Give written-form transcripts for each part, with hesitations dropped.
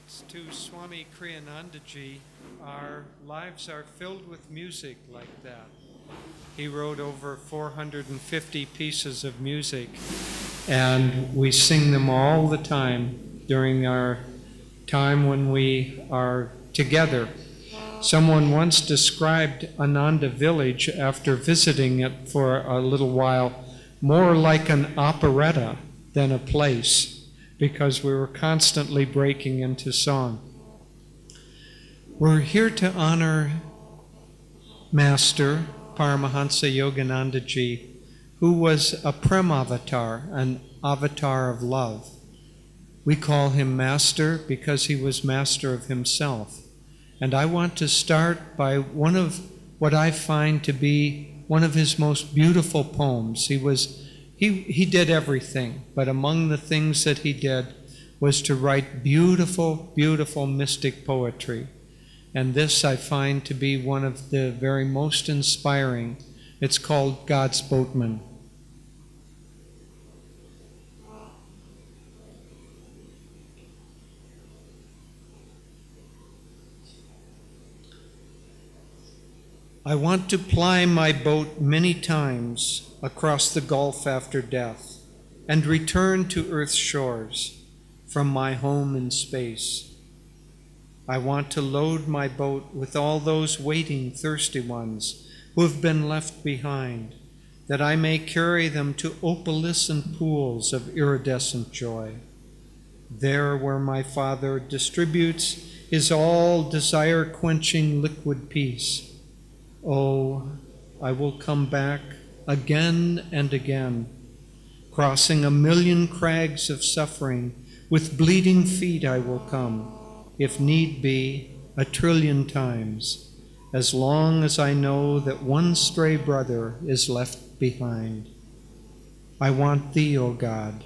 Thanks to Swami Kriyanandaji, our lives are filled with music like that. He wrote over 450 pieces of music, and we sing them all the time during our time when we are together. Someone once described Ananda village after visiting it for a little while more like an operetta than a place, because we were constantly breaking into song. We're here to honor Master Paramhansa Yoganandaji, who was a Prem avatar, an avatar of love. We call him Master because he was master of himself. And I want to start by one of what I find to be one of his most beautiful poems. He did everything, but among the things that he did was to write beautiful, beautiful mystic poetry. And this I find to be one of the very most inspiring. It's called God's Boatman. I want to ply my boat many times across the gulf after death and return to earth's shores from my home in space. I want to load my boat with all those waiting thirsty ones who have been left behind, that I may carry them to opalescent pools of iridescent joy. There where my Father distributes his all desire-quenching liquid peace. Oh, I will come back again and again, crossing a million crags of suffering. With bleeding feet I will come, if need be, 1,000,000,000,000 times, as long as I know that one stray brother is left behind. I want thee, O God,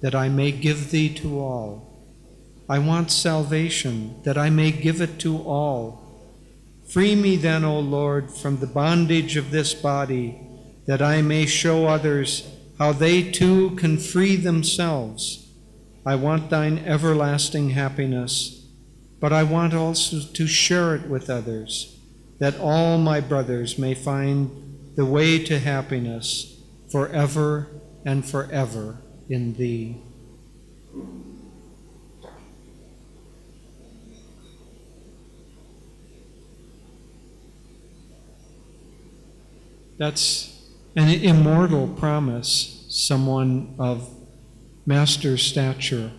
that I may give thee to all. I want salvation, that I may give it to all. Free me then, O Lord, from the bondage of this body, that I may show others how they too can free themselves. I want thine everlasting happiness, but I want also to share it with others, that all my brothers may find the way to happiness forever and forever in thee. That's an immortal promise, someone of master stature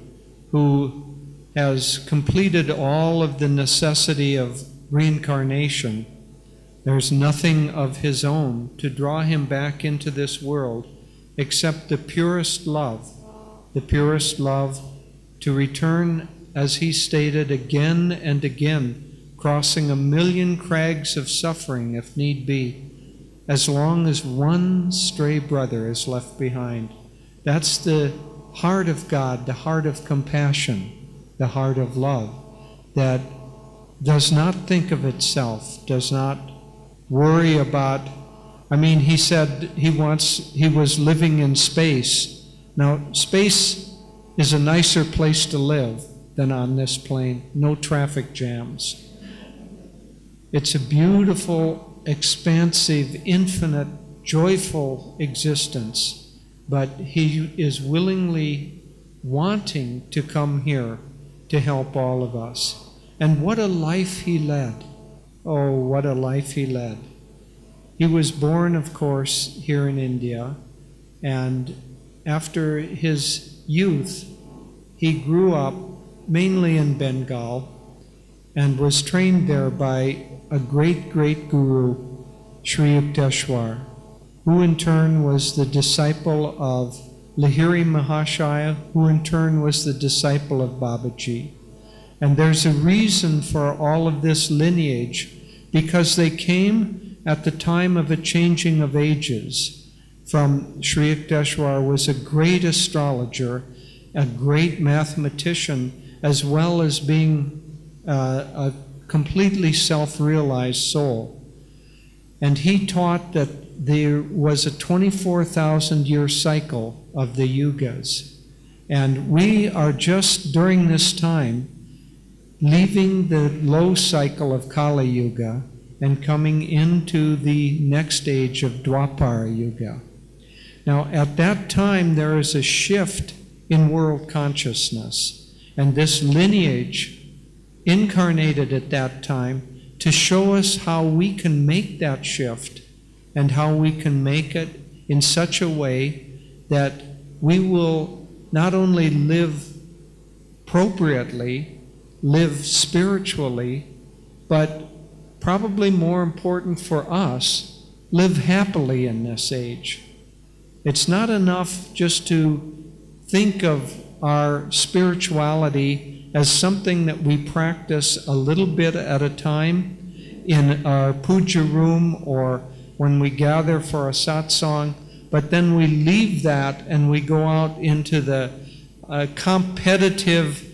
who has completed all of the necessity of reincarnation. There's nothing of his own to draw him back into this world except the purest love to return, as he stated again and again, crossing 1,000,000 crags of suffering if need be, as long as one stray brother is left behind. That's the heart of God, the heart of compassion, the heart of love, that does not think of itself, does not worry about, he said he was living in space. Now, space is a nicer place to live than on this plane. No traffic jams. It's a beautiful, expansive, infinite, joyful existence, but he is willingly wanting to come here to help all of us. And what a life he led. Oh, what a life he led. He was born, of course, here in India, and after his youth, he grew up mainly in Bengal and was trained there by a great, great guru, Sri Yukteswar, who in turn was the disciple of Lahiri Mahashaya, who in turn was the disciple of Babaji. And there's a reason for all of this lineage, because they came at the time of a changing of ages. From Sri Yukteswar was a great astrologer, a great mathematician, as well as being a completely self-realized soul. And he taught that there was a 24,000-year cycle of the yugas. And we are just during this time leaving the low cycle of Kali Yuga and coming into the next age of Dwapara Yuga. Now, at that time, there is a shift in world consciousness, and this lineage incarnated at that time to show us how we can make that shift and how we can make it in such a way that we will not only live appropriately, live spiritually, but probably more important for us, live happily in this age. It's not enough just to think of our spirituality as something that we practice a little bit at a time in our puja room or when we gather for a satsang, but then we leave that and we go out into the competitive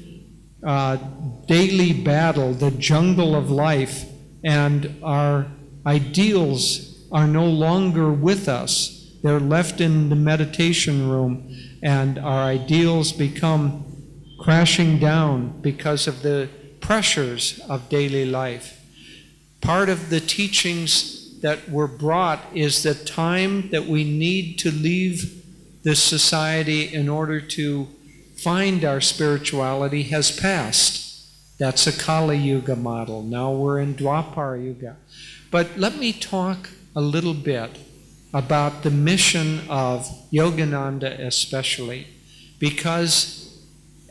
daily battle, the jungle of life, and our ideals are no longer with us. They're left in the meditation room, and our ideals become crashing down because of the pressures of daily life. Part of the teachings that were brought is the time that we need to leave this society in order to find our spirituality has passed. That's a Kali Yuga model. Now we're in Dwapara Yuga. But let me talk a little bit about the mission of Yogananda especially, because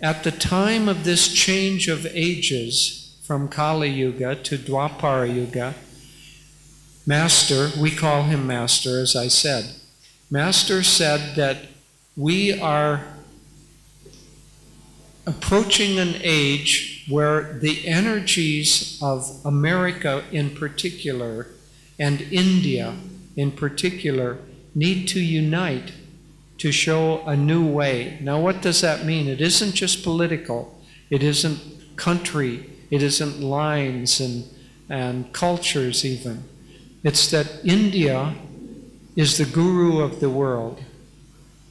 at the time of this change of ages from Kali Yuga to Dwapara Yuga, Master, we call him Master, as I said, Master said that we are approaching an age where the energies of America in particular and India in particular need to unite to show a new way. Now, what does that mean? It isn't just political. It isn't country. It isn't lines and cultures even. It's that India is the guru of the world.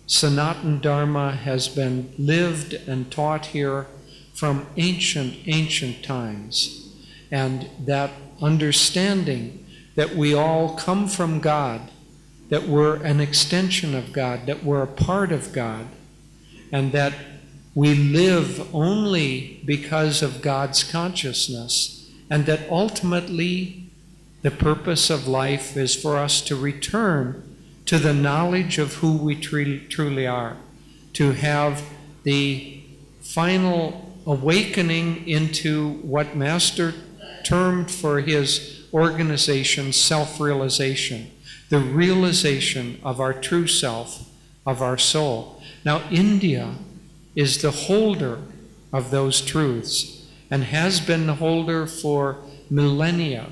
Sanatana Dharma has been lived and taught here from ancient times. And that understanding that we all come from God, that we're an extension of God, that we're a part of God, and that we live only because of God's consciousness, and that ultimately the purpose of life is for us to return to the knowledge of who we truly are, to have the final awakening into what Master termed for his organization self-realization, the realization of our true self, of our soul. Now, India is the holder of those truths and has been the holder for millennia.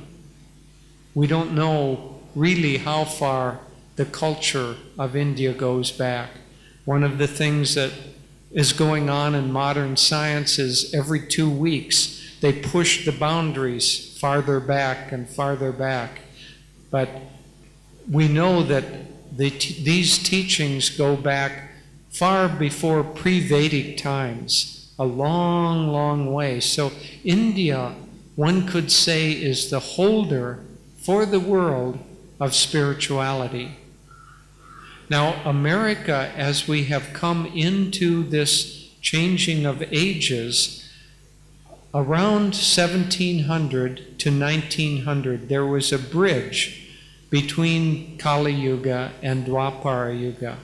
We don't know really how far the culture of India goes back. One of the things that is going on in modern science is every 2 weeks they push the boundaries farther back and farther back. But we know that these teachings go back far before pre-Vedic times, a long, long way. So India, one could say, is the holder for the world of spirituality. Now, America, as we have come into this changing of ages, around 1700 to 1900, there was a bridge between Kali Yuga and Dwapara Yuga.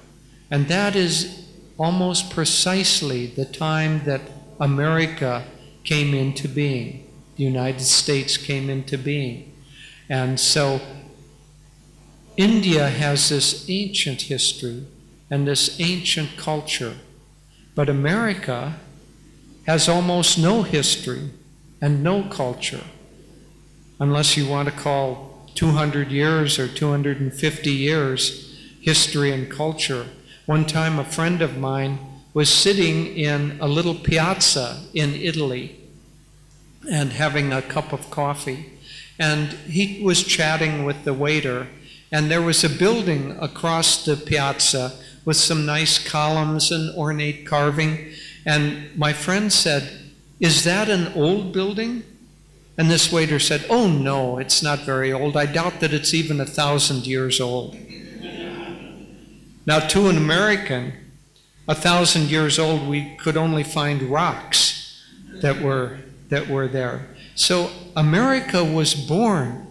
And that is almost precisely the time that America came into being. The United States came into being. And so India has this ancient history and this ancient culture, but America has almost no history and no culture, unless you want to call 200 years or 250 years history and culture. One time a friend of mine was sitting in a little piazza in Italy and having a cup of coffee, and he was chatting with the waiter. And there was a building across the piazza with some nice columns and ornate carving. And my friend said, "Is that an old building?" And this waiter said, "Oh no, it's not very old. I doubt that it's even 1,000 years old." Now, to an American, 1,000 years old, we could only find rocks that were there. So America was born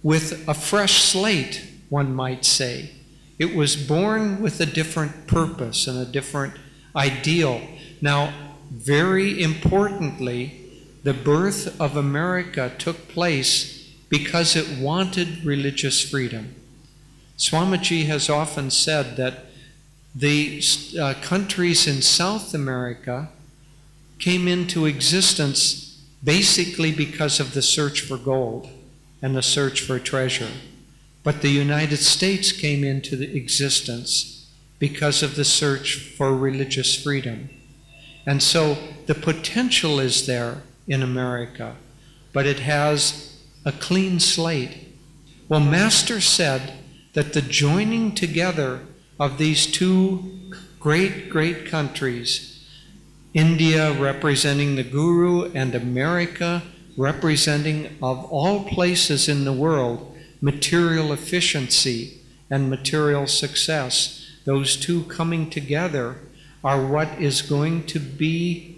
with a fresh slate, one might say. It was born with a different purpose and a different ideal. Now, very importantly, the birth of America took place because it wanted religious freedom. Swamiji has often said that the countries in South America came into existence basically because of the search for gold and the search for treasure. But the United States came into existence because of the search for religious freedom. And so the potential is there in America, but it has a clean slate. Well, Master said that the joining together of these two great countries, India representing the Guru and America representing, of all places in the world, material efficiency and material success, those two coming together are what is going to be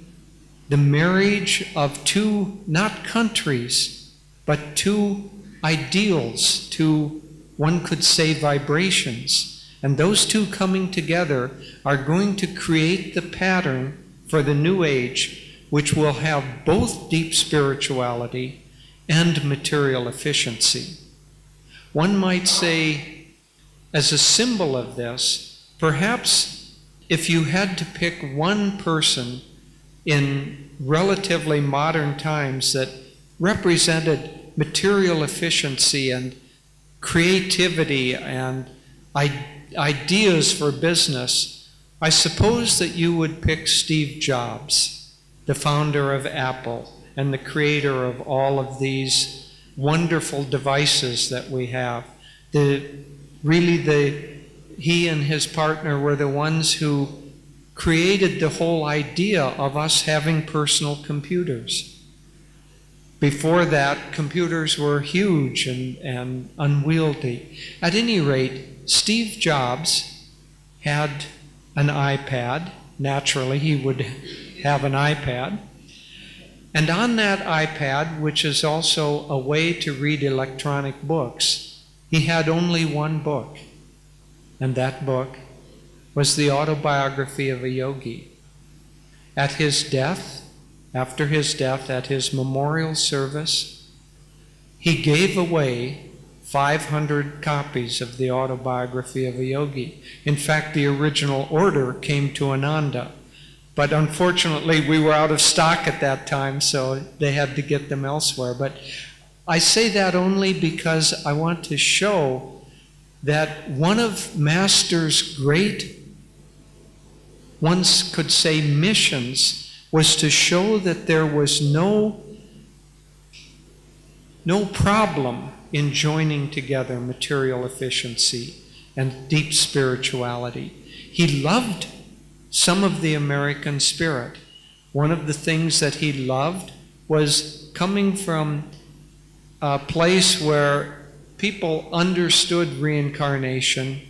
the marriage of two, not countries, but two ideals, two, one could say, vibrations. And those two coming together are going to create the pattern for the New Age, which will have both deep spirituality and material efficiency. One might say, as a symbol of this, perhaps if you had to pick one person in relatively modern times that represented material efficiency and creativity and ideas for business, I suppose that you would pick Steve Jobs, the founder of Apple and the creator of all of these wonderful devices that we have. He and his partner were the ones who created the whole idea of us having personal computers. Before that, computers were huge and unwieldy. At any rate, Steve Jobs had an iPad. Naturally, he would have an iPad. And on that iPad, which is also a way to read electronic books, he had only one book. And that book was the Autobiography of a Yogi. At his death, after his death, at his memorial service, he gave away 500 copies of the Autobiography of a Yogi. In fact, the original order came to Ananda. But unfortunately, we were out of stock at that time, so they had to get them elsewhere. But I say that only because I want to show that one of Master's great, one could say, missions was to show that there was no problem in joining together material efficiency and deep spirituality. He loved some of the American spirit. One of the things that he loved was coming from a place where people understood reincarnation,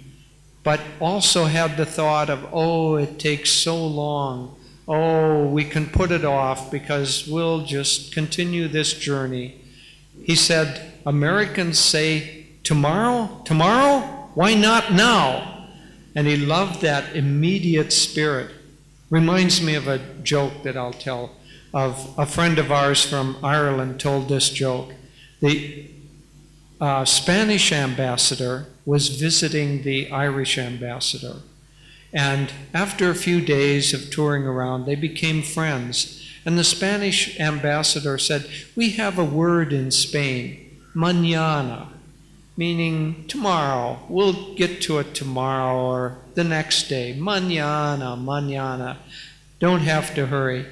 but also had the thought of, oh, it takes so long. Oh, we can put it off because we'll just continue this journey. He said, Americans say, tomorrow? Tomorrow? Why not now? And he loved that immediate spirit. Reminds me of a joke that I'll tell. Of a friend of ours from Ireland told this joke. The Spanish ambassador was visiting the Irish ambassador. And after a few days of touring around, they became friends. And the Spanish ambassador said, we have a word in Spain, mañana, meaning tomorrow. We'll get to it tomorrow or the next day. Mañana, mañana. Don't have to hurry.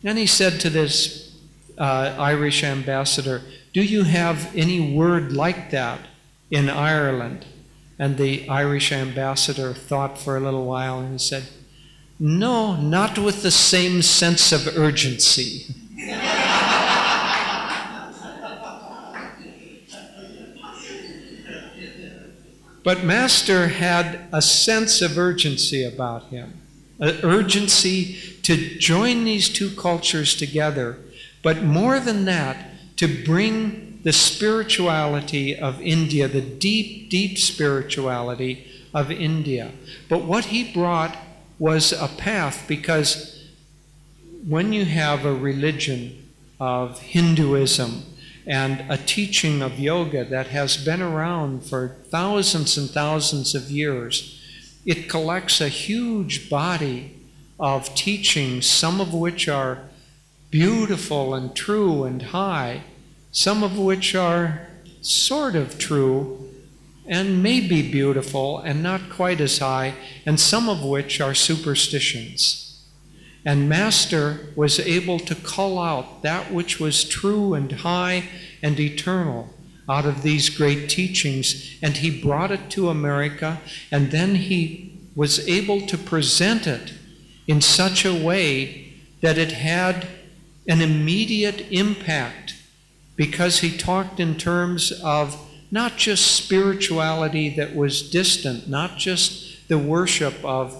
And he said to this Irish ambassador, do you have any word like that in Ireland? And the Irish ambassador thought for a little while and he said, No, not with the same sense of urgency. But Master had a sense of urgency about him, an urgency to join these two cultures together, but more than that, to bring the spirituality of India, the deep, deep spirituality of India. But what he brought was a path, because when you have a religion of Hinduism and a teaching of yoga that has been around for thousands and thousands of years, it collects a huge body of teachings, some of which are beautiful and true and high, some of which are sort of true and maybe beautiful and not quite as high, and some of which are superstitions. And Master was able to cull out that which was true and high and eternal out of these great teachings, and he brought it to America, and then he was able to present it in such a way that it had an immediate impact, because he talked in terms of not just spirituality that was distant, not just the worship of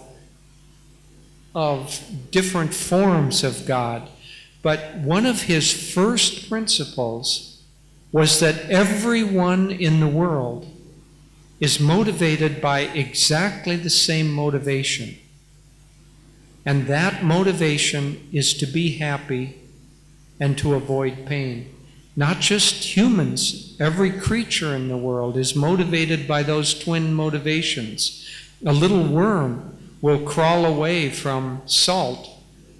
different forms of God, but one of his first principles was that everyone in the world is motivated by exactly the same motivation. And that motivation is to be happy and to avoid pain. Not just humans, every creature in the world is motivated by those twin motivations. A little worm will crawl away from salt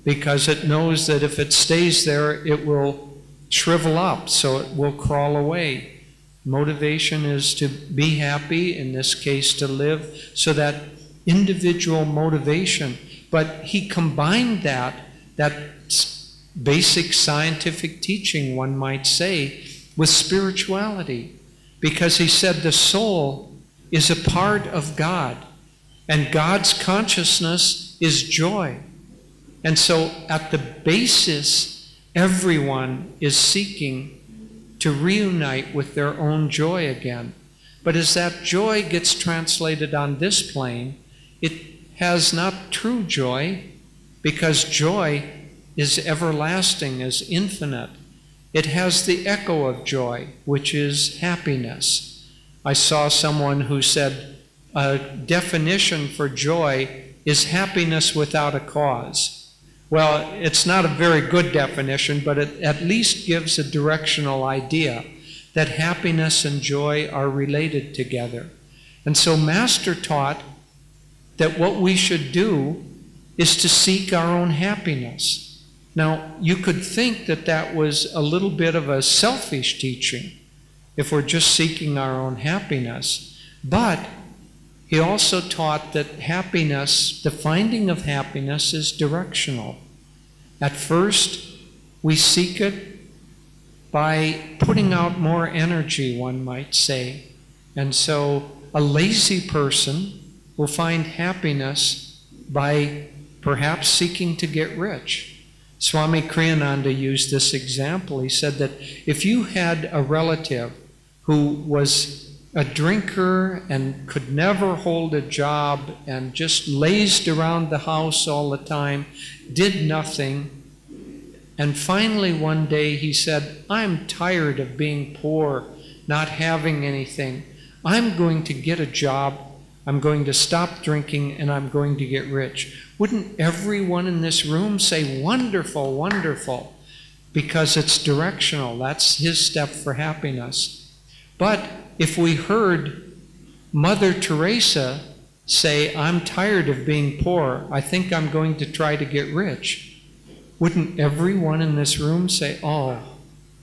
because it knows that if it stays there, it will shrivel up, so it will crawl away. Motivation is to be happy, in this case to live, so that individual motivation. But he combined that basic scientific teaching, one might say, with spirituality, because he said the soul is a part of God, and God's consciousness is joy. And so at the basis, everyone is seeking to reunite with their own joy again. But as that joy gets translated on this plane, it has not true joy, because joy is everlasting, is infinite. It has the echo of joy, which is happiness. I saw someone who said a definition for joy is happiness without a cause. Well, it's not a very good definition, but it at least gives a directional idea that happiness and joy are related together. And so Master taught that what we should do is to seek our own happiness. Now, you could think that that was a little bit of a selfish teaching if we're just seeking our own happiness. But he also taught that happiness, the finding of happiness, is directional. At first, we seek it by putting out more energy, one might say. And so a lazy person will find happiness by perhaps seeking to get rich. Swami Kriyananda used this example. He said that if you had a relative who was a drinker and could never hold a job and just lazed around the house all the time, did nothing, and finally one day he said, "I'm tired of being poor, not having anything. I'm going to get a job, I'm going to stop drinking, and I'm going to get rich." Wouldn't everyone in this room say, "Wonderful, wonderful," because it's directional. That's his step for happiness. But if we heard Mother Teresa say, "I'm tired of being poor, I think I'm going to try to get rich," wouldn't everyone in this room say, "Oh,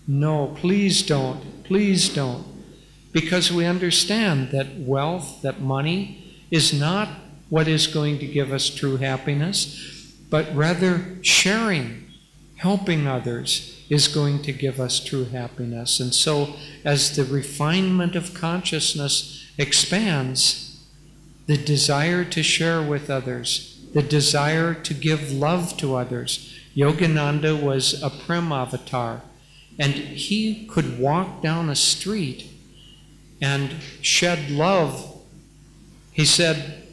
no, please don't, please don't"? Because we understand that wealth, that money, is not what is going to give us true happiness, but rather sharing, helping others is going to give us true happiness. And so as the refinement of consciousness expands, the desire to share with others the desire to give love to others. Yogananda was a Prem avatar, and he could walk down a street and shed love. He said,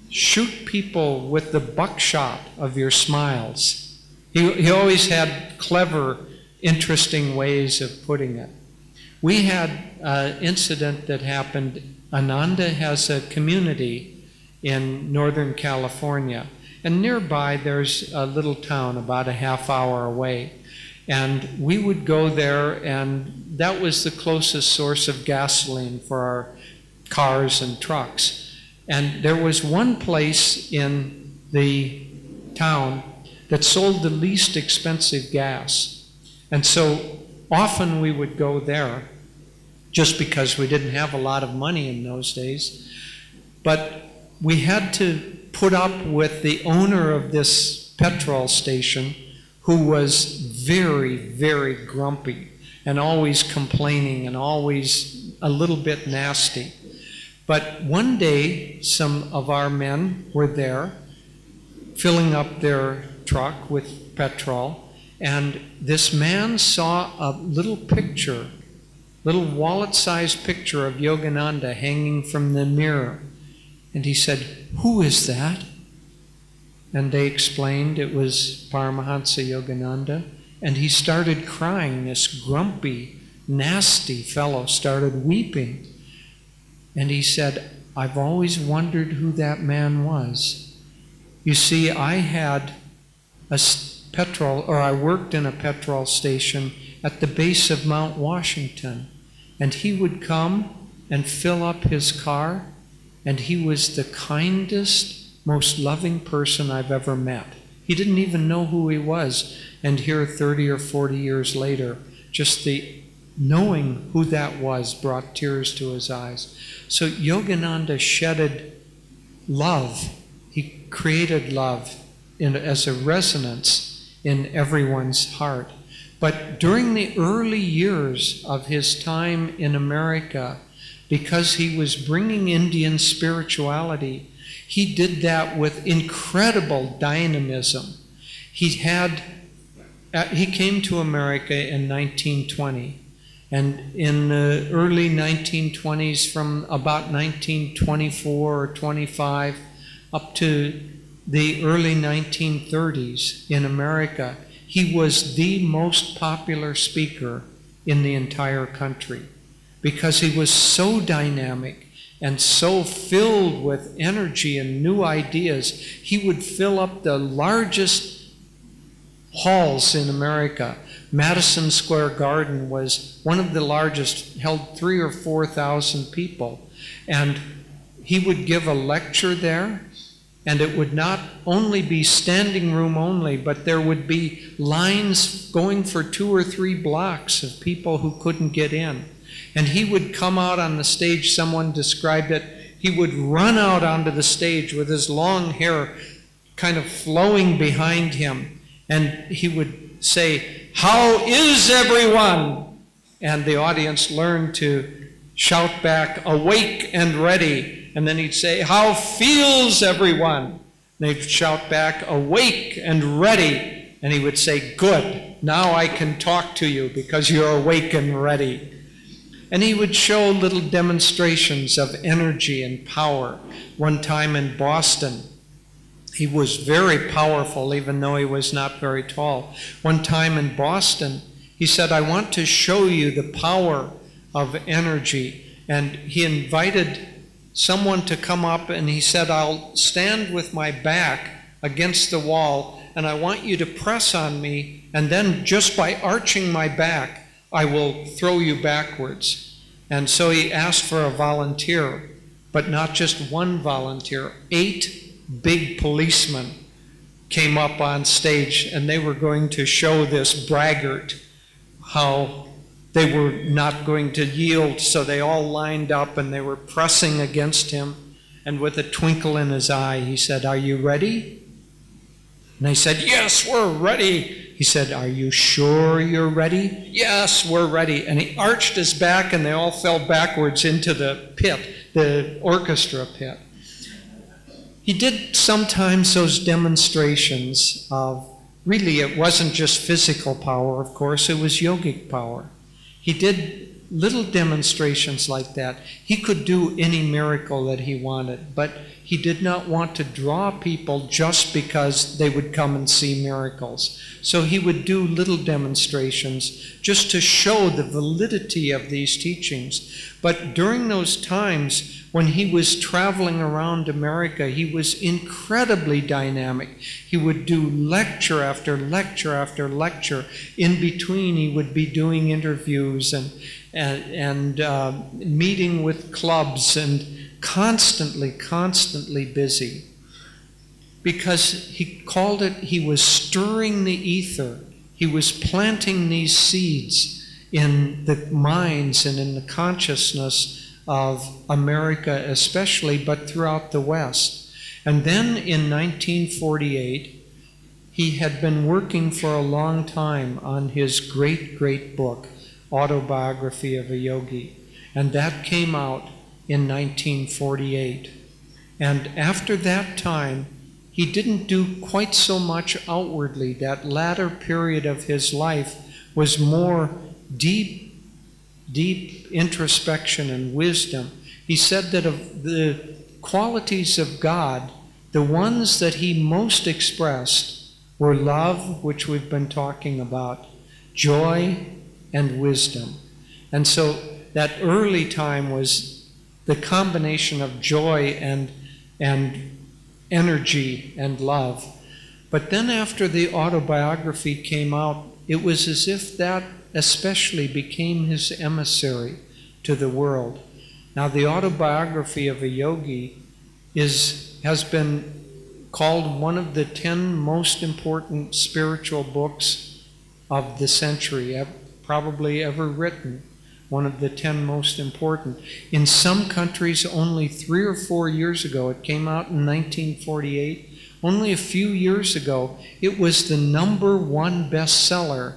shoot people with the buckshot of your smiles. He always had clever, interesting ways of putting it. We had an incident that happened. Ananda has a community in Northern California, and nearby there's a little town about a half hour away. And we would go there, and that was the closest source of gasoline for our cars and trucks. And there was one place in the town that sold the least expensive gas. And so often we would go there, just because we didn't have a lot of money in those days. But we had to put up with the owner of this petrol station, who was very, very grumpy and always complaining and always a little bit nasty. But one day, some of our men were there filling up their truck with petrol, and this man saw a little picture, little wallet-sized picture of Yogananda hanging from the mirror. And he said, "Who is that?" And they explained it was Paramhansa Yogananda. And he started crying. This grumpy, nasty fellow started weeping. And he said, "I've always wondered who that man was. You see, I had I worked in a petrol station at the base of Mount Washington. And he would come and fill up his car, and he was the kindest, most loving person I've ever met." He didn't even know who he was. And here 30 or 40 years later, just the knowing who that was brought tears to his eyes. So Yogananda shedded love. He created love as a resonance in everyone's heart. But during the early years of his time in America, because he was bringing Indian spirituality, he did that with incredible dynamism. He came to America in 1920, and in the early 1920s, from about 1924 or 25 up to the early 1930s in America, he was the most popular speaker in the entire country because he was so dynamic and so filled with energy and new ideas. He would fill up the largest halls in America. Madison Square Garden was one of the largest, held 3,000 or 4,000 people. And he would give a lecture there, and it would not only be standing room only, but there would be lines going for 2 or 3 blocks of people who couldn't get in. And he would come out on the stage, someone described it, he would run out onto the stage with his long hair kind of flowing behind him. And he would say, "How is everyone?" And the audience learned to shout back, "Awake and ready." And then he'd say, "How feels everyone?" And they'd shout back, "Awake and ready." And he would say, "Good, now I can talk to you because you're awake and ready." And he would show little demonstrations of energy and power. One time in Boston, he was very powerful, even though he was not very tall. One time in Boston, he said, "I want to show you the power of energy." And he invited someone to come up, and he said, "I'll stand with my back against the wall, and I want you to press on me, and then just by arching my back, I will throw you backwards." And so he asked for a volunteer, but not just one volunteer. 8 big policemen came up on stage, and they were going to show this braggart how they were not going to yield. So they all lined up, and they were pressing against him. And with a twinkle in his eye, he said, "Are you ready?" And they said, "Yes, we're ready." He said, "Are you sure you're ready?" "Yes, we're ready." And he arched his back, and they all fell backwards into the pit, the orchestra pit. He did sometimes those demonstrations of, really it wasn't just physical power, of course, it was yogic power. He did little demonstrations like that. He could do any miracle that he wanted, but he did not want to draw people just because they would come and see miracles. So he would do little demonstrations just to show the validity of these teachings. But during those times when he was traveling around America, he was incredibly dynamic. He would do lecture after lecture after lecture. In between, he would be doing interviews and meeting with clubs and constantly busy. Because he called it, he was stirring the ether. He was planting these seeds in the minds and in the consciousness of America especially, but throughout the West. And then in 1948, he had been working for a long time on his great book, Autobiography of a Yogi. And that came out in 1948. And after that time, he didn't do quite so much outwardly. That latter period of his life was more deep introspection and wisdom. He said that of the qualities of God, the ones that he most expressed were love, which we've been talking about, joy, and wisdom. And so that early time was the combination of joy and energy and love. But then after the autobiography came out, it was as if that especially became his emissary to the world. Now, the Autobiography of a Yogi has been called one of the 10 most important spiritual books of the century, probably ever written. One of the 10 most important. In some countries, only 3 or 4 years ago, it came out in 1948, only a few years ago, it was the #1 bestseller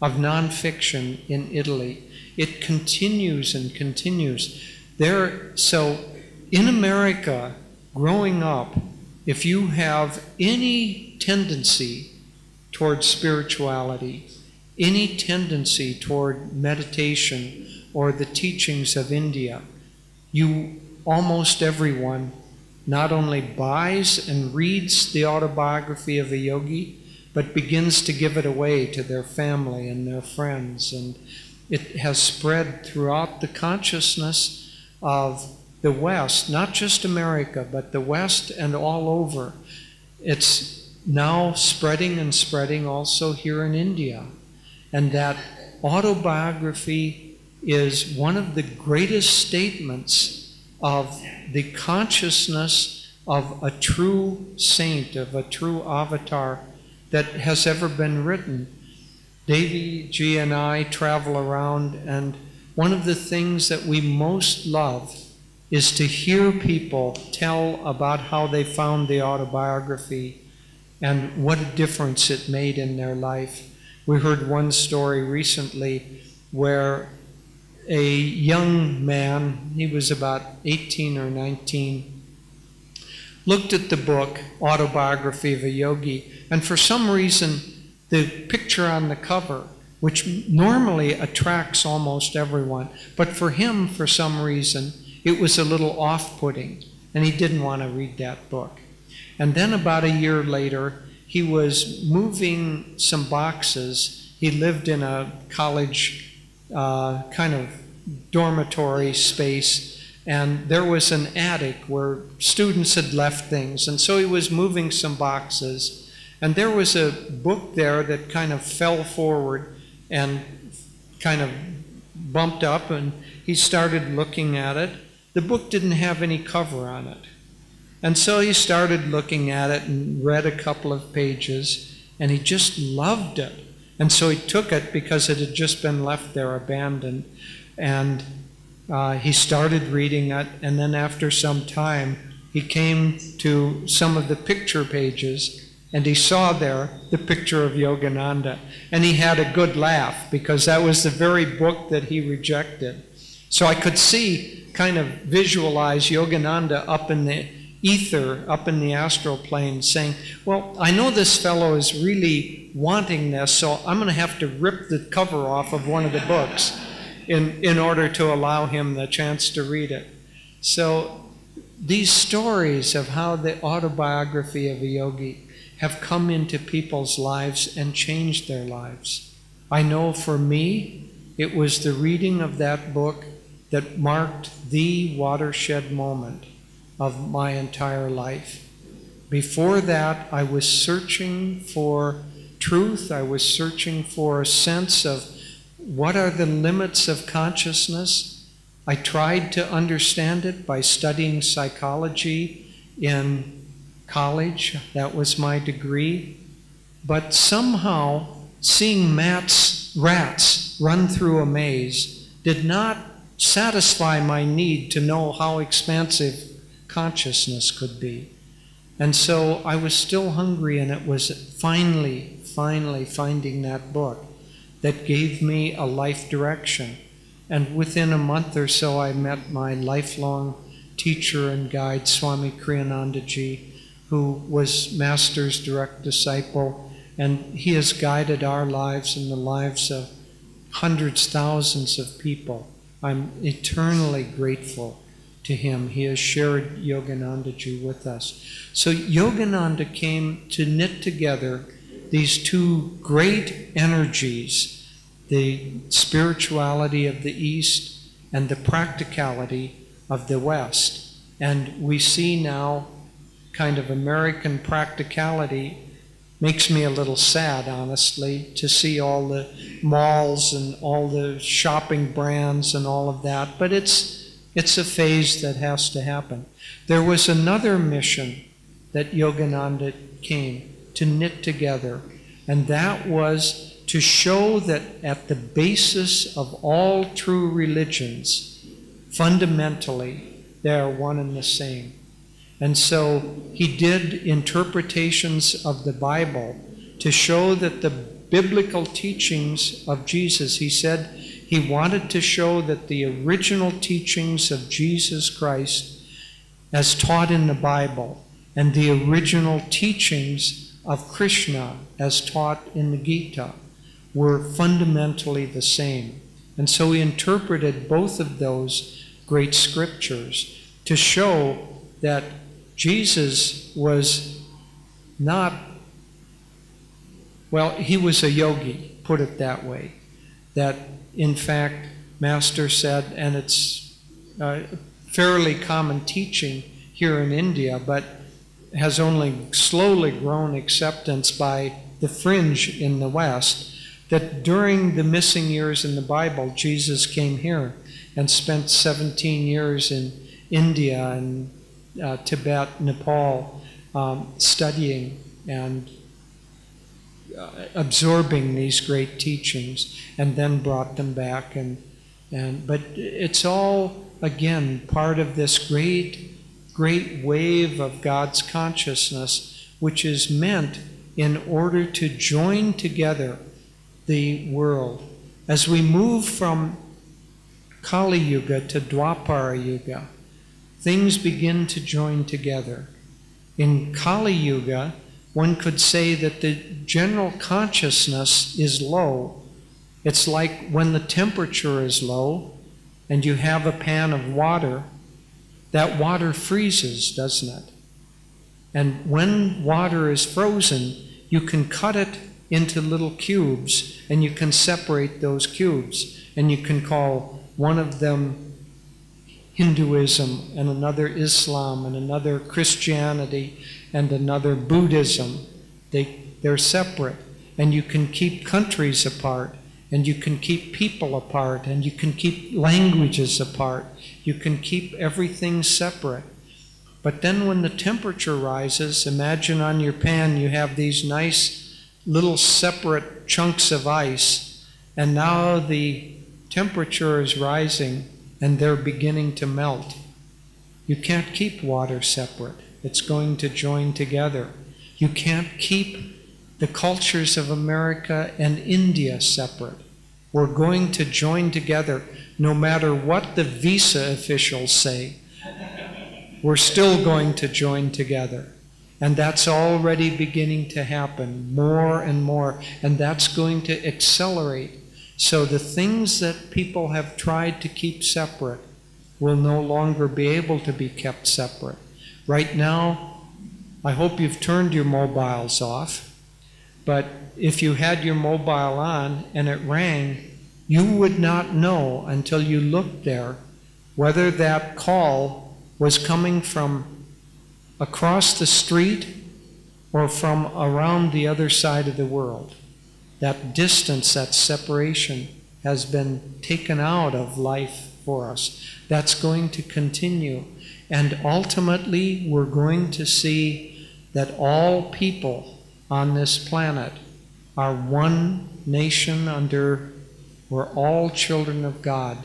of nonfiction in Italy. It continues and continues. So in America, growing up, if you have any tendency toward spirituality, any tendency toward meditation or the teachings of India, almost everyone not only buys and reads the Autobiography of a Yogi, but begins to give it away to their family and their friends. And it has spread throughout the consciousness of the West, not just America, but the West and all over. It's now spreading and spreading also here in India. And that autobiography is one of the greatest statements of the consciousness of a true saint, of a true avatar that has ever been written. Devi ji and I travel around, and one of the things that we most love is to hear people tell about how they found the autobiography and what a difference it made in their life. We heard one story recently where a young man, he was about 18 or 19, looked at the book, Autobiography of a Yogi, and for some reason, the picture on the cover, which normally attracts almost everyone, but for him, for some reason, it was a little off-putting, and he didn't want to read that book. And then about a year later, he was moving some boxes. He lived in a college kind of dormitory space, and there was an attic where students had left things, and so he was moving some boxes, and there was a book there that kind of fell forward and kind of bumped up, and he started looking at it. The book didn't have any cover on it, and so he started looking at it and read a couple of pages, and he just loved it. And so he took it because it had just been left there abandoned, and he started reading it, and then after some time he came to some of the picture pages, and he saw there the picture of Yogananda, and he had a good laugh because that was the very book that he rejected. So I could see, kind of visualize Yogananda up in ether up in the astral plane saying, well, I know this fellow is really wanting this, so I'm going to have to rip the cover off of one of the books in order to allow him the chance to read it. So these stories of how the autobiography of a yogi have come into people's lives and changed their lives. I know for me, it was the reading of that book that marked the watershed moment of my entire life. Before that, I was searching for truth. I was searching for a sense of what are the limits of consciousness. I tried to understand it by studying psychology in college. That was my degree. But somehow, seeing rats run through a maze did not satisfy my need to know how expansive consciousness could be. And so I was still hungry, and it was finally finding that book that gave me a life direction. And within a month or so, I met my lifelong teacher and guide, Swami Kriyanandaji, who was Master's direct disciple, and he has guided our lives and the lives of hundreds, thousands of people. I'm eternally grateful to him. He has shared Yoganandaji with us. So Yogananda came to knit together these two great energies, the spirituality of the East and the practicality of the West. And we see now kind of American practicality. Makes me a little sad, honestly, to see all the malls and all the shopping brands and all of that. But it's a phase that has to happen. There was another mission that Yogananda came to knit together, and that was to show that at the basis of all true religions, fundamentally, they are one and the same. And so he did interpretations of the Bible to show that the biblical teachings of Jesus, he said he wanted to show that the original teachings of Jesus Christ as taught in the Bible and the original teachings of Krishna as taught in the Gita were fundamentally the same. And so he interpreted both of those great scriptures to show that Jesus was not, well, he was a yogi, put it that way. That, in fact, Master said, and it's fairly common teaching here in India, but has only slowly grown acceptance by the fringe in the West, that during the missing years in the Bible, Jesus came here and spent 17 years in India and Tibet, Nepal, studying and absorbing these great teachings, and then brought them back. But it's all, again, part of this great wave of God's consciousness, which is meant in order to join together the world. As we move from Kali Yuga to Dwapara Yuga, things begin to join together. In Kali Yuga, one could say that the general consciousness is low. It's like when the temperature is low and you have a pan of water, that water freezes, doesn't it? And when water is frozen, you can cut it into little cubes, and you can separate those cubes, and you can call one of them Hinduism, and another Islam, and another Christianity, and another Buddhism. They're separate, and you can keep countries apart, and you can keep people apart, and you can keep languages apart. You can keep everything separate. But then when the temperature rises, imagine on your pan you have these nice little separate chunks of ice, and now the temperature is rising and they're beginning to melt. You can't keep water separate. It's going to join together. You can't keep the cultures of America and India separate. We're going to join together no matter what the visa officials say. we're still going to join together. And that's already beginning to happen more and more. And that's going to accelerate. So the things that people have tried to keep separate will no longer be able to be kept separate. Right now, I hope you've turned your mobiles off, but if you had your mobile on and it rang, you would not know until you looked there whether that call was coming from across the street or from around the other side of the world. That distance, that separation has been taken out of life for us. That's going to continue. And ultimately, we're going to see that all people on this planet are one nation under, we're all children of God.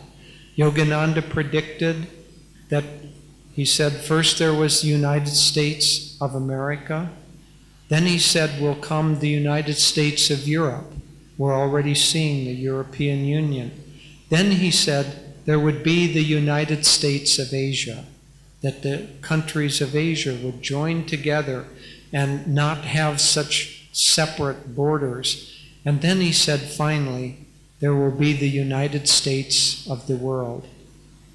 Yogananda predicted that, he said, first there was the United States of America. Then he said will come the United States of Europe. We're already seeing the European Union. Then he said there would be the United States of Asia, that the countries of Asia would join together and not have such separate borders. And then he said finally, there will be the United States of the world.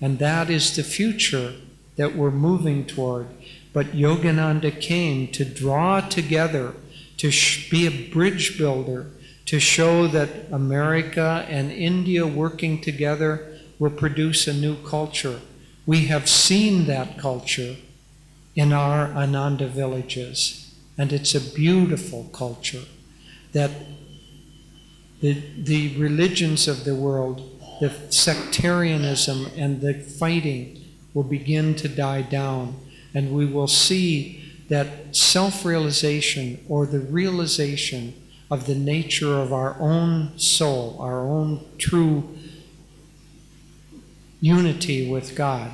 And that is the future that we're moving toward. But Yogananda came to draw together, to be a bridge builder, to show that America and India working together will produce a new culture. We have seen that culture in our Ananda villages, and it's a beautiful culture that the religions of the world, the sectarianism and the fighting will begin to die down, and we will see that self-realization, or the realization of the nature of our own soul, our own true unity with God,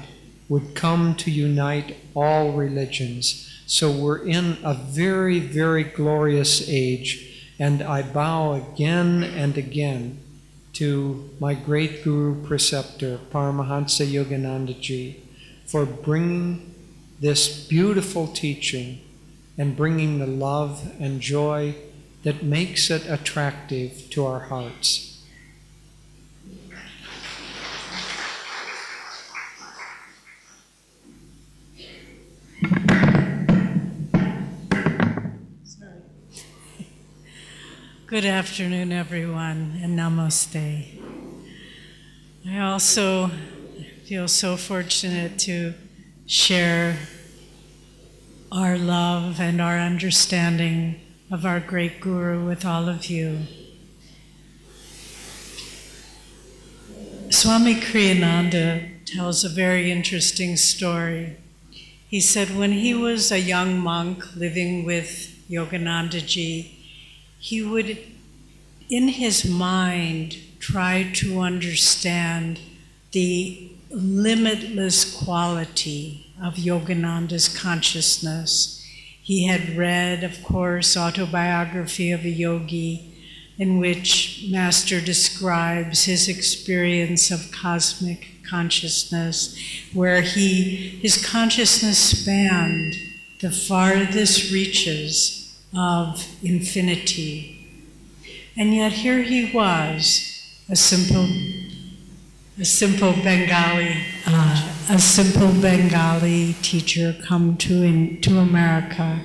would come to unite all religions. So we're in a very, very glorious age, and I bow again and again to my great Guru Preceptor, Paramhansa Yogananda Ji, for bringing this beautiful teaching and bringing the love and joy that makes it attractive to our hearts. Good afternoon, everyone, and namaste. I also feel so fortunate to share our love and our understanding of our great Guru with all of you. Swami Kriyananda tells a very interesting story. He said when he was a young monk living with Yogananda Ji, he would, in his mind, try to understand the limitless quality of Yogananda's consciousness. He had read, of course, Autobiography of a Yogi, in which Master describes his experience of cosmic consciousness, where his consciousness spanned the farthest reaches of infinity. And yet here he was, a simple Bengali teacher come to America,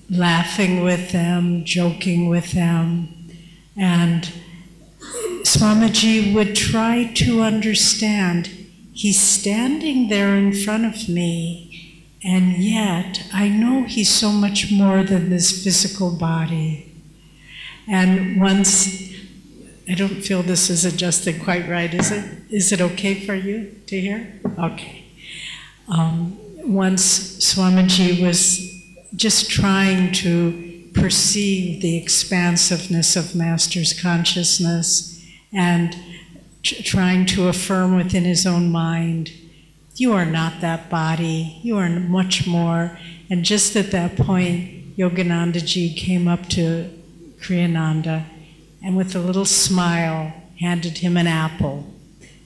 laughing with them, joking with them, and Swamiji would try to understand, he's standing there in front of me, and yet I know he's so much more than this physical body. And once, I don't feel this is adjusted quite right, is it? Is it okay for you to hear? Okay. Once Swamiji was just trying to perceive the expansiveness of Master's consciousness and trying to affirm within his own mind, you are not that body, you are much more. And just at that point, Yogananda Ji came up to Kriyananda and with a little smile handed him an apple,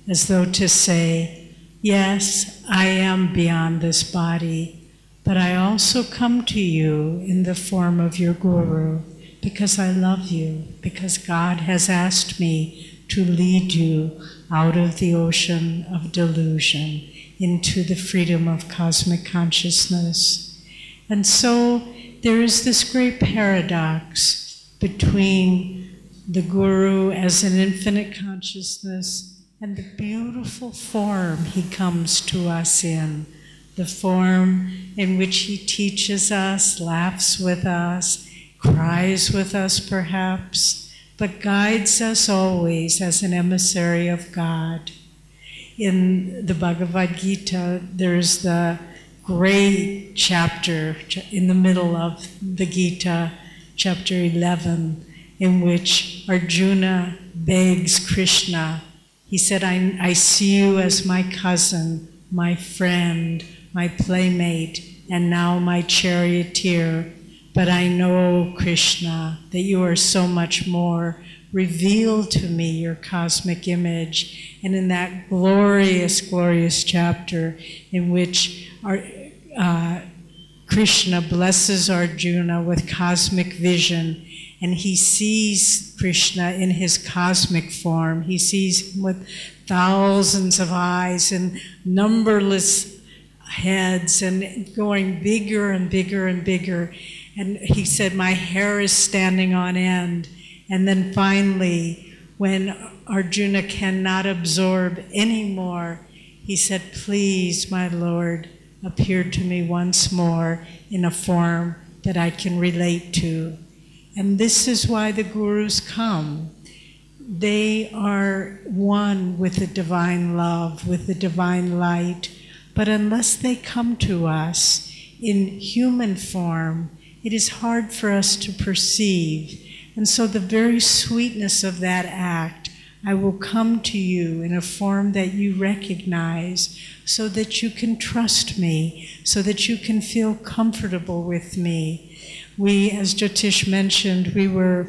as though to say, Yes, I am beyond this body, but I also come to you in the form of your Guru because I love you, because God has asked me to lead you out of the ocean of delusion into the freedom of cosmic consciousness. And so there is this great paradox between the Guru as an infinite consciousness and the beautiful form he comes to us in, the form in which he teaches us, laughs with us, cries with us perhaps, but guides us always as an emissary of God. In the Bhagavad Gita, there's the great chapter in the middle of the Gita, chapter 11, in which Arjuna begs Krishna. He said, I see you as my cousin, my friend, my playmate, and now my charioteer. But I know, Krishna, that you are so much more. Reveal to me your cosmic image. And in that glorious, glorious chapter in which Krishna blesses Arjuna with cosmic vision, and he sees Krishna in his cosmic form. He sees him with thousands of eyes and numberless heads and going bigger and bigger and bigger. And he said, my hair is standing on end. And then finally, when Arjuna cannot absorb anymore, he said, please, my Lord, appear to me once more in a form that I can relate to. And this is why the Gurus come. They are one with the divine love, with the divine light. But unless they come to us in human form, it is hard for us to perceive. And so the very sweetness of that act, I will come to you in a form that you recognize so that you can trust me, so that you can feel comfortable with me. We, as Jyotish mentioned, we were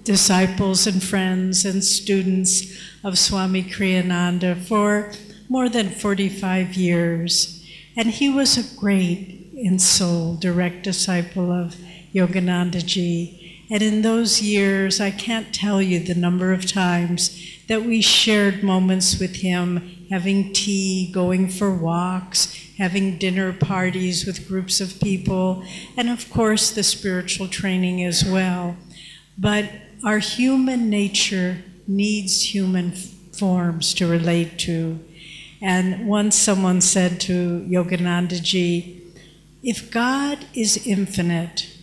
disciples and friends and students of Swami Kriyananda for more than 45 years. And he was a great in soul direct disciple of Yogananda ji. And in those years, I can't tell you the number of times that we shared moments with him, having tea, going for walks, having dinner parties with groups of people, and of course the spiritual training as well. But our human nature needs human forms to relate to. And once someone said to Yogananda ji, if God is infinite,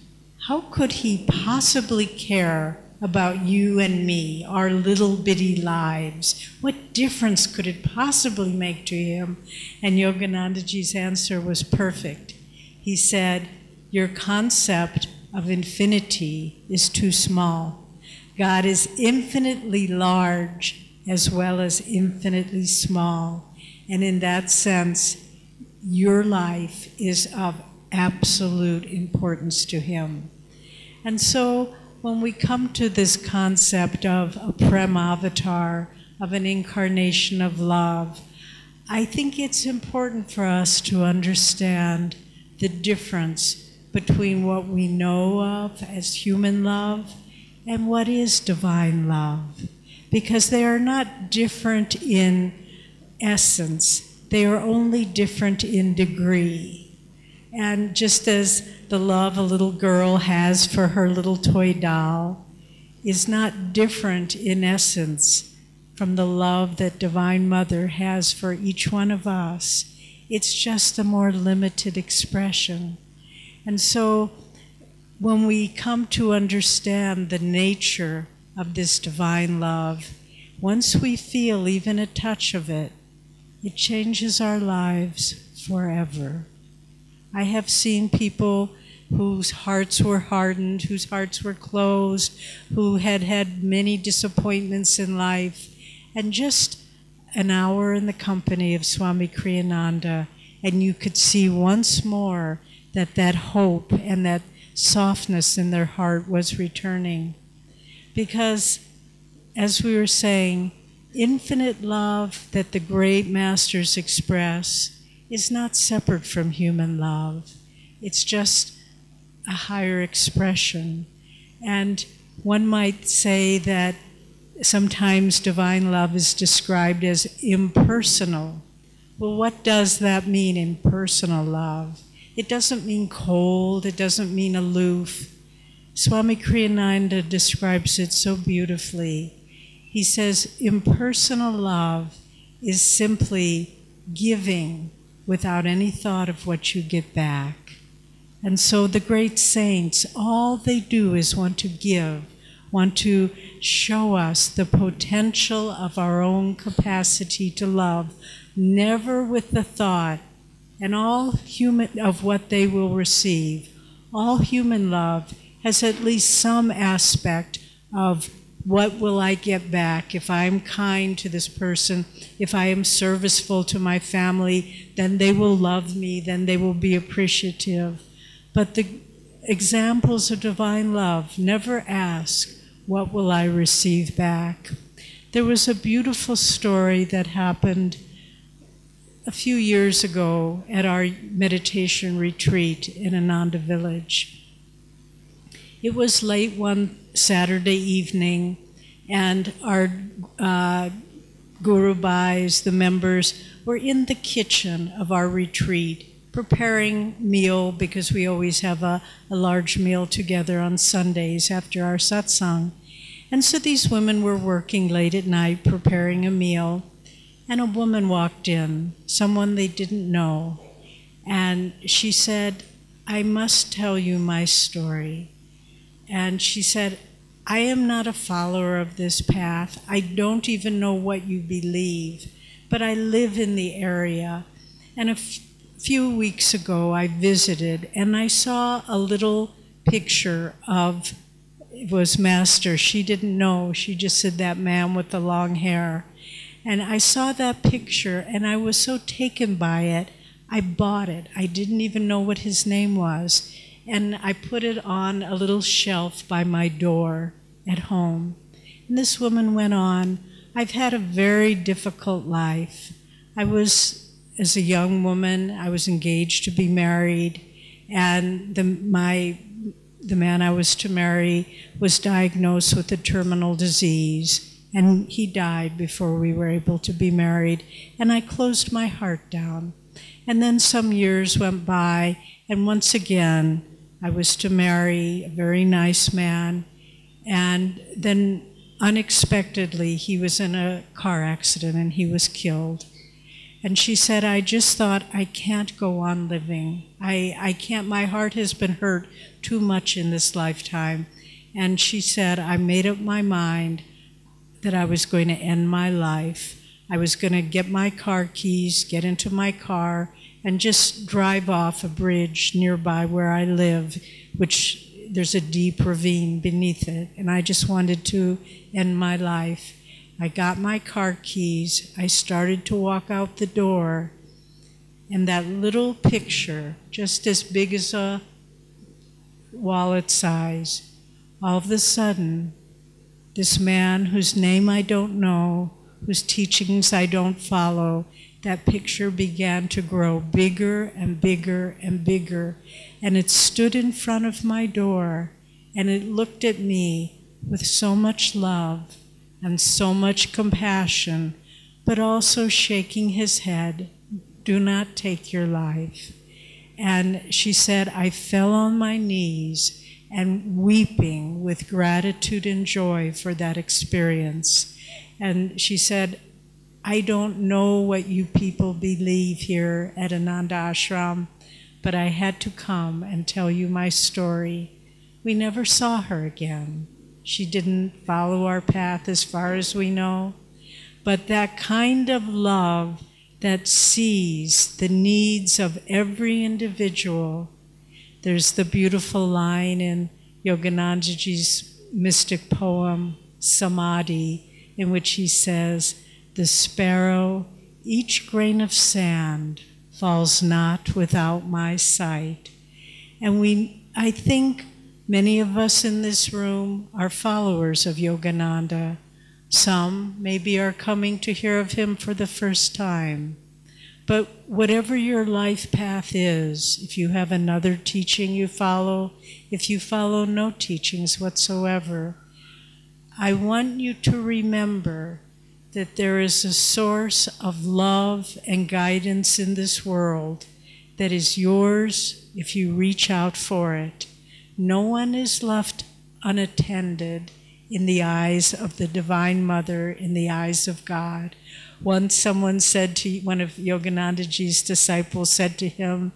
how could he possibly care about you and me, our little bitty lives? What difference could it possibly make to him? And Yogananda ji's answer was perfect. He said, your concept of infinity is too small. God is infinitely large as well as infinitely small. And in that sense, your life is of absolute importance to him. And so when we come to this concept of a Prem avatar, of an incarnation of love, I think it's important for us to understand the difference between what we know of as human love and what is divine love. Because they are not different in essence, they are only different in degree. And just as the love a little girl has for her little toy doll is not different in essence from the love that Divine Mother has for each one of us, it's just a more limited expression. And so when we come to understand the nature of this divine love, once we feel even a touch of it, it changes our lives forever. I have seen people whose hearts were hardened, whose hearts were closed, who had had many disappointments in life, and just an hour in the company of Swami Kriyananda, and you could see once more that that hope and that softness in their heart was returning. Because, as we were saying, infinite love that the great masters express is not separate from human love. It's just a higher expression. And one might say that sometimes divine love is described as impersonal. Well, what does that mean, impersonal love? It doesn't mean cold, it doesn't mean aloof. Swami Kriyananda describes it so beautifully. He says, impersonal love is simply giving without any thought of what you get back. And so the great saints, all they do is want to give, want to show us the potential of our own capacity to love, never with the thought and all human of what they will receive. All human love has at least some aspect of what will I get back if I'm kind to this person, if I am serviceful to my family, then they will love me, then they will be appreciative. But the examples of divine love never ask, what will I receive back? There was a beautiful story that happened a few years ago at our meditation retreat in Ananda village. It was late one Saturday evening, and our Guru Bhais, the members, were in the kitchen of our retreat preparing meal, because we always have a large meal together on Sundays after our satsang. And so these women were working late at night preparing a meal, and a woman walked in, someone they didn't know, and she said, I must tell you my story. And she said, I am not a follower of this path. I don't even know what you believe, but I live in the area. And a few weeks ago I visited, and I saw a little picture of, it was Master. She didn't know, she just said that man with the long hair. And I saw that picture, and I was so taken by it, I bought it. I didn't even know what his name was. And I put it on a little shelf by my door at home. And this woman went on, I've had a very difficult life. As a young woman, I was engaged to be married, and the man I was to marry was diagnosed with a terminal disease, and he died before we were able to be married, and I closed my heart down. And then some years went by, and once again, I was to marry a very nice man, and then unexpectedly, he was in a car accident and he was killed. And she said, I just thought, I can't go on living. I can't, my heart has been hurt too much in this lifetime. And she said, I made up my mind that I was going to end my life. I was going to get my car keys, get into my car, and just drive off a bridge nearby where I live, which there's a deep ravine beneath it. And I just wanted to end my life. I got my car keys, I started to walk out the door, and that little picture, just as big as a wallet size, all of a sudden, this man whose name I don't know, whose teachings I don't follow, that picture began to grow bigger and bigger and bigger, and it stood in front of my door, and it looked at me with so much love and so much compassion, but also shaking his head, do not take your life. And she said, I fell on my knees and weeping with gratitude and joy for that experience. And she said, I don't know what you people believe here at Ananda Ashram, but I had to come and tell you my story. We never saw her again. She didn't follow our path as far as we know. But that kind of love that sees the needs of every individual. There's the beautiful line in Yoganandaji's mystic poem, Samadhi, in which he says, the sparrow, each grain of sand, falls not without my sight. And I think many of us in this room are followers of Yogananda. Some maybe are coming to hear of him for the first time. But whatever your life path is, if you have another teaching you follow, if you follow no teachings whatsoever, I want you to remember that there is a source of love and guidance in this world that is yours if you reach out for it. No one is left unattended in the eyes of the Divine Mother, in the eyes of God. Once someone said to one of Yoganandaji's disciples, said to him,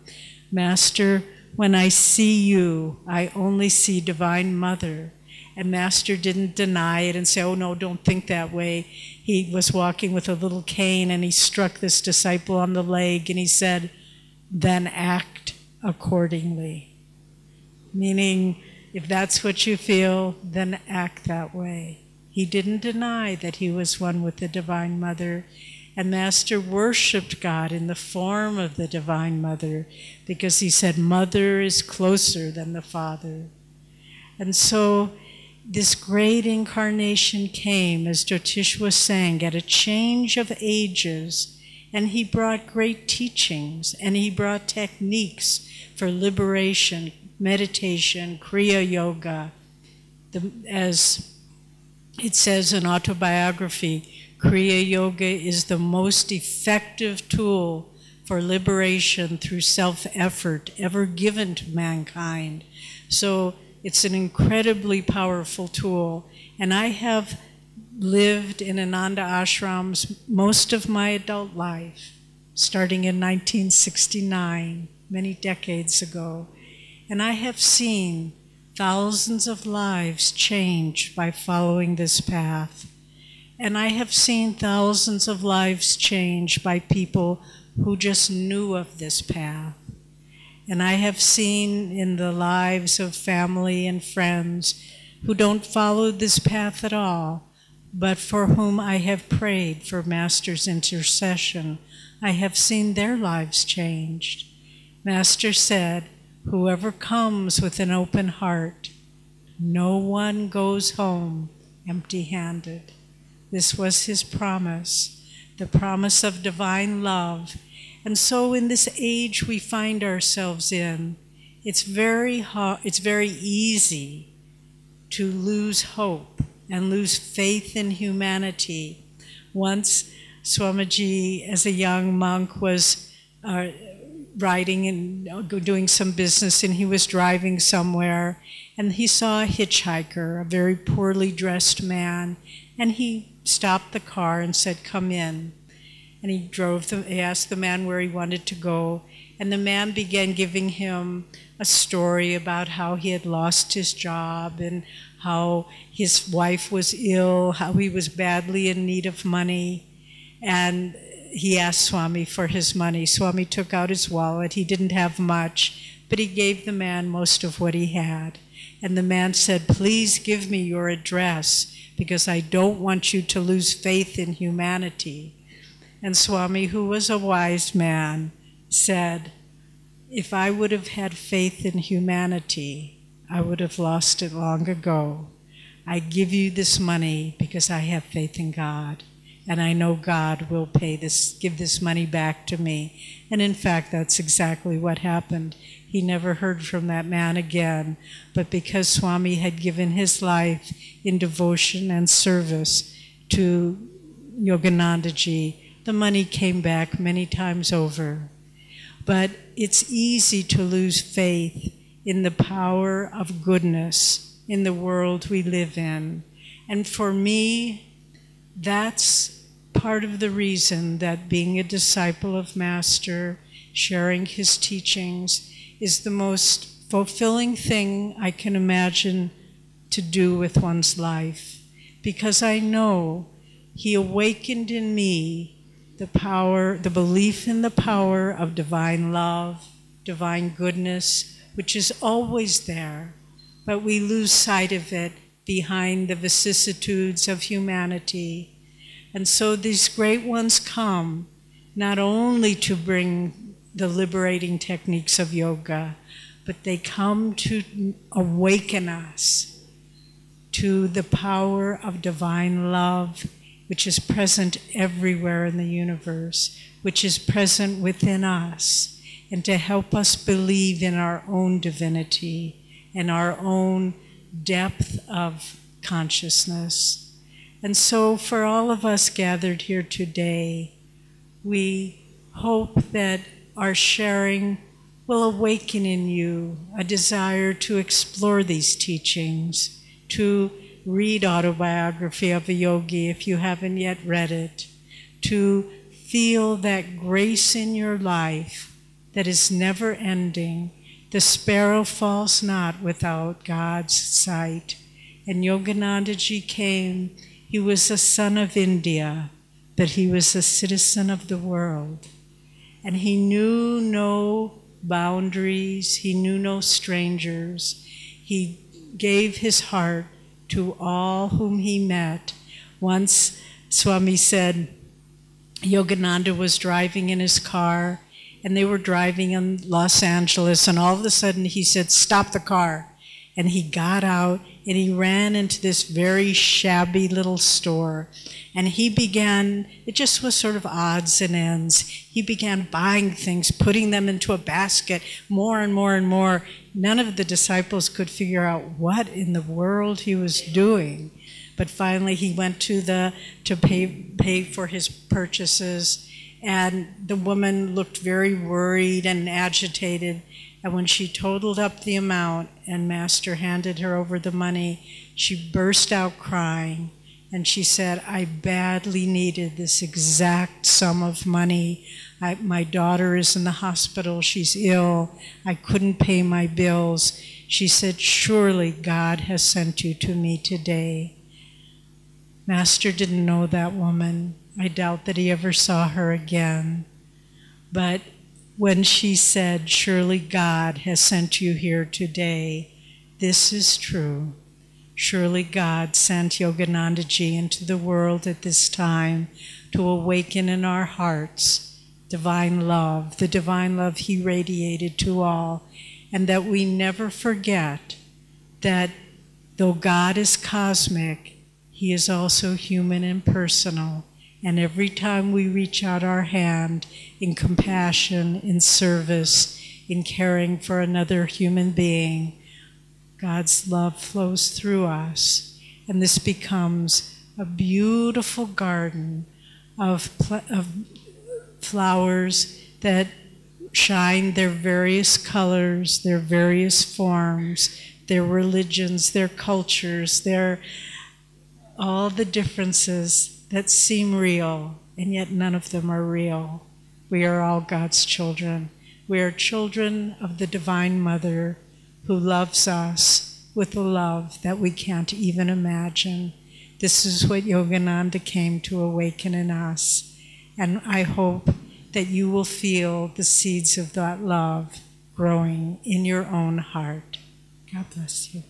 "Master, when I see you, I only see Divine Mother." And Master didn't deny it and say, "Oh no, don't think that way." He was walking with a little cane and he struck this disciple on the leg and he said, "Then act accordingly." Meaning, if that's what you feel, then act that way. He didn't deny that he was one with the Divine Mother. And Master worshiped God in the form of the Divine Mother because he said, "Mother is closer than the Father." And so this great incarnation came, as Jyotish was saying, at a change of ages. And he brought great teachings, and he brought techniques for liberation, meditation, Kriya Yoga. As it says in Autobiography, Kriya Yoga is the most effective tool for liberation through self-effort ever given to mankind. So it's an incredibly powerful tool. And I have lived in Ananda ashrams most of my adult life, starting in 1969, many decades ago. And I have seen thousands of lives changed by following this path. And I have seen thousands of lives changed by people who just knew of this path. And I have seen in the lives of family and friends who don't follow this path at all, but for whom I have prayed for Master's intercession. I have seen their lives changed. Master said, "Whoever comes with an open heart, no one goes home empty-handed." This was his promise, the promise of divine love. And so in this age we find ourselves in, it's very easy to lose hope and lose faith in humanity. Once Swamiji, as a young monk, was riding and doing some business, and he was driving somewhere, and he saw a hitchhiker, a very poorly dressed man, and he stopped the car and said, "Come in." And he asked the man where he wanted to go, and the man began giving him a story about how he had lost his job and how his wife was ill, how he was badly in need of money. And he asked Swami for his money. Swami took out his wallet. He didn't have much, but he gave the man most of what he had. And the man said, "Please give me your address because I don't want you to lose faith in humanity." And Swami, who was a wise man, said, "If I would have had faith in humanity, I would have lost it long ago. I give you this money because I have faith in God. And I know God will give this money back to me." And in fact, that's exactly what happened. He never heard from that man again. But because Swami had given his life in devotion and service to Yoganandaji, the money came back many times over. But it's easy to lose faith in the power of goodness in the world we live in. And for me, that's part of the reason that being a disciple of Master, sharing his teachings, is the most fulfilling thing I can imagine to do with one's life. Because I know he awakened in me the belief in the power of divine love, divine goodness, which is always there, but we lose sight of it behind the vicissitudes of humanity. And so these great ones come not only to bring the liberating techniques of yoga, but they come to awaken us to the power of divine love, which is present everywhere in the universe, which is present within us, and to help us believe in our own divinity and our own depth of consciousness. And so for all of us gathered here today, we hope that our sharing will awaken in you a desire to explore these teachings, to read Autobiography of a Yogi if you haven't yet read it, to feel that grace in your life that is never ending. The sparrow falls not without God's sight. And Yogananda ji came, he was a son of India, but he was a citizen of the world. And he knew no boundaries, he knew no strangers. He gave his heart to all whom he met. Once Swami said Yogananda was driving in his car, and they were driving in Los Angeles, and all of a sudden he said, "Stop the car." And he got out and he ran into this very shabby little store. And he began, it just was sort of odds and ends. He began buying things, putting them into a basket, more and more and more. None of the disciples could figure out what in the world he was doing. But finally he went to pay for his purchases. And the woman looked very worried and agitated. And when she totaled up the amount and Master handed her over the money, she burst out crying. And she said, "I badly needed this exact sum of money. My daughter is in the hospital. She's ill. I couldn't pay my bills." She said, "Surely God has sent you to me today." Master didn't know that woman. I doubt that he ever saw her again. But when she said, "Surely God has sent you here today," this is true. Surely God sent Yogananda ji into the world at this time to awaken in our hearts divine love, the divine love he radiated to all, and that we never forget that though God is cosmic, he is also human and personal. And every time we reach out our hand in compassion, in service, in caring for another human being, God's love flows through us. And this becomes a beautiful garden of flowers that shine their various colors, their various forms, their religions, their cultures, all the differences that seem real, and yet none of them are real. We are all God's children. We are children of the Divine Mother who loves us with a love that we can't even imagine. This is what Yogananda came to awaken in us. And I hope that you will feel the seeds of that love growing in your own heart. God bless you.